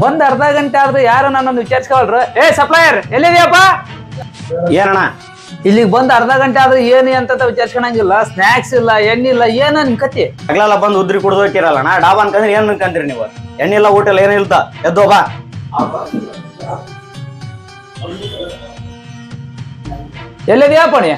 ಬಂದ್ ಅರ್ಧ ಗಂಟೆ ಆದ್ರೆ ಯಾರು ನನ್ನನ್ನು ವಿಚಾರಿಸ್ಕೊಳ್ರ. ಏ ಸಪ್ಲೈಯರ್ ಎಲ್ಲಿದ್ಯಪ್ಪ? ಏನಣ್ಣ ಇಲ್ಲಿಗೆ ಬಂದ್ ಅರ್ಧ ಗಂಟೆ ಆದ್ರೆ ಏನು ಅಂತ ವಿಚಾರಿಸ್ಕೊಳಂಗಿಲ್ಲ. ಸ್ನಾಕ್ಸ್ ಇಲ್ಲ, ಎಣ್ಣೆ ಇಲ್ಲ, ಏನ ನಿಮ್ ಕತಿ? ಹಗಲೆಲ್ಲ ಬಂದು ಉದ್ರಿ ಕುಡ್ದು ಹೋಗಿರಲ್ಲಣ್ಣ. ಡಾಬಾ ಅನ್ಕಂದ್ರೆ ಏನ್ ಅನ್ಕಂತೀರಿ ನೀವು? ಎಣ್ಣಿಲ್ಲ, ಊಟ ಇಲ್ಲ, ಏನಿಲ್ತ. ಎದ್ದೋ ಬಾ. ಎಲ್ಲಿದ್ಯಪ್ಪ ನೀ?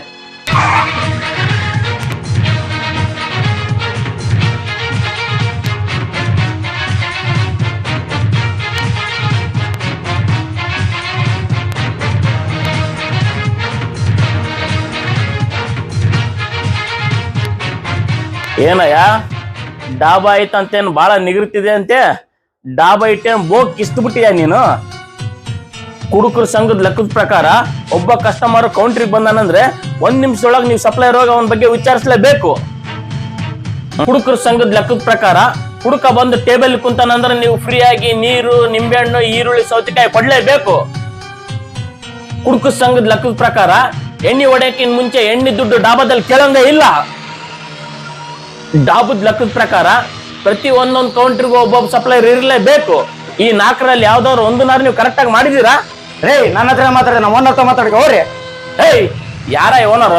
ಏನಯ್ಯ ಡಾಬಾ ಐತಂತೇನು ಬಾಳ ನಿಗರ್ತಿದೆ ಅಂತೆ. ಡಾಬಾ ಇಟ್ಟೇನ್ ಬೋಗ್ ಕಿಸ್ತು ಬಿಟ್ಟಿಯ ನೀನು? ಕುಡುಕರ ಸಂಘದ ಲೆಕ್ಕದ ಪ್ರಕಾರ ಒಬ್ಬ ಕಸ್ಟಮರ್ ಕೌಂಟ್ರಿಗೆ ಬಂದಾನಂದ್ರೆ 1 ನಿಮಿಷದೊಳಗೆ ನೀವು ಸಪ್ಲೈಯರ್ ಹೋಗಿ ಅವನ ಬಗ್ಗೆ ವಿಚಾರಿಸಲೇಬೇಕು. ಕುಡುಕರ ಸಂಘದ ಲೆಕ್ಕದ ಪ್ರಕಾರ ಕುಡುಕ ಬಂದು ಟೇಬಲ್ ಕುಂತಾನಂದ್ರೆ ನೀವು ಫ್ರೀ ಆಗಿ ನೀರು, ನಿಂಬೆಹಣ್ಣು, ಈರುಳ್ಳಿ, ಸೌತೆಕಾಯಿ ಕೊಡ್ಲೇಬೇಕು. ಕುಡುಕರ ಸಂಘದ ಲೆಕ್ಕದ ಪ್ರಕಾರ ಎಣ್ಣೆ ಹೊಡೆಯಕ್ಕಿಂತ ಮುಂಚೆ ಎಣ್ಣೆ ದುಡ್ಡು ಡಾಬಾದಲ್ಲಿ ಕೇಳಂಗ ಇಲ್ಲ. ಡಾಬದ ಲೆಕ್ಕದ ಪ್ರಕಾರ ಪ್ರತಿ ಒಂದೊಂದು ಕೌಂಟ್ರಿಗೂ ಒಬ್ಬೊಬ್ಬ ಸಪ್ಲೈಯರ್ ಇರಲೇಬೇಕು. ಈ 4ರಲ್ಲಿ ಯಾವ್ದಾದ್ರು ಒಂದನ್ನಾರು ನೀವು ಕರೆಕ್ಟ್ ಆಗಿ ಮಾಡಿದೀರಾ? ರೇ, ನನ್ನ ಹತ್ರ ಮಾತಾಡಿದೆ, ನಮ್ಮ ಓನರ್ ಹತ್ರ ಮಾತಾಡ್ಕೊ ಹೋಗ್ರಿ. ಏಯ್, ಯಾರ ಓನರ್?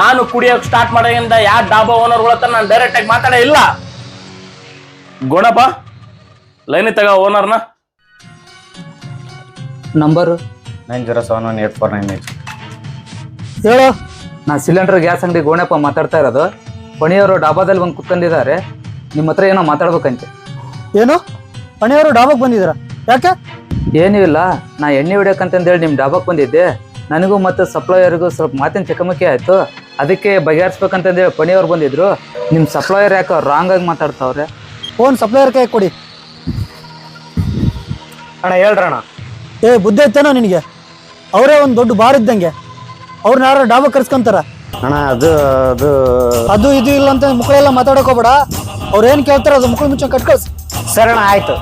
ನಾನು ಕುಡಿಯೋಕ್ ಸ್ಟಾರ್ಟ್ ಮಾಡೋದ್ರಿಂದ ಯಾರ ಡಾಬಾ ಓನರ್ ಹತ್ರ ನಾನು ಡೈರೆಕ್ಟ್ ಆಗಿ ಮಾತಾಡೇ ಇಲ್ಲ. ಗುಣಪ್ಪ, ಲೈನ್ ತಗ ಓನರ್ನ. ನಂಬರು 90718498. ಹೇಳು. ನಾ ಸಿಲಿಂಡರ್ ಗ್ಯಾಸ್ ಅಂಗಡಿ ಗೋಣಪ್ಪ ಮಾತಾಡ್ತಾ ಇರೋದು. ಪಣಿಯವರು ಡಾಬಾದಲ್ಲಿ ಬಂದು ಕುತ್ಕೊಂಡಿದ್ದಾರೆ. ನಿಮ್ಮ ಹತ್ರ ಏನೋ ಮಾತಾಡ್ಬೇಕಂತೆ. ಏನು? ಪಣಿಯವರು ಡಾಬಾಕ್ ಬಂದಿದ್ದೀರಾ? ಯಾಕೆ? ಏನೂ ಇಲ್ಲ, ನಾ ಎಣ್ಣೆ ಹೊಡ್ಯಕಂತಂದೇಳಿ ನಿಮ್ಮ ಡಾಬಾಕ್ ಬಂದಿದ್ದೆ. ನನಗೂ ಮತ್ತು ಸಪ್ಲೈಯರ್ಗೂ ಸ್ವಲ್ಪ ಮಾತಿನ ಚಕಮಕಿ ಆಯಿತು. ಅದಕ್ಕೆ ಬಗೆಹರಿಸ್ಬೇಕಂತಂದೇಳಿ ಪಣಿಯವ್ರು ಬಂದಿದ್ರು. ನಿಮ್ಮ ಸಪ್ಲೈಯರ್ ಯಾಕೋ ರಾಂಗ್ ಆಗಿ ಮಾತಾಡ್ತಾವ್ರೆ. ಫೋನ್ ಸಪ್ಲೈಯರ್ ಕೈ ಕೊಡಿ. ಅಣ್ಣ ಹೇಳ್ರಣ್ಣ. ಏ, ಬುದ್ಧಿ ಐತೇನೋ ನಿನಗೆ? ಅವರೇ ಒಂದು ದೊಡ್ಡ ಬಾರ್ ಇದ್ದಂಗೆ. ಅವ್ರನ್ನ ಯಾರು ಡಾಬಾ ಕರ್ಸ್ಕೊಂತಾರ? ಅಣ್ಣ ಅದು ಇದು ಇಲ್ಲ ಅಂತ ಮಕ್ಕಳೆಲ್ಲ ಮಾತಾಡಕ್ ಹೋಗ್ಬೇಡ. ಅವ್ರು ಏನ್ ಕೇಳ್ತಾರ ಅದು ಮಕ್ಕಳು ಮುಚ್ಚ ಕಟ್ಕಳ್ಸಿ. ಸರಿ ಅಣ್ಣ, ಆಯ್ತು.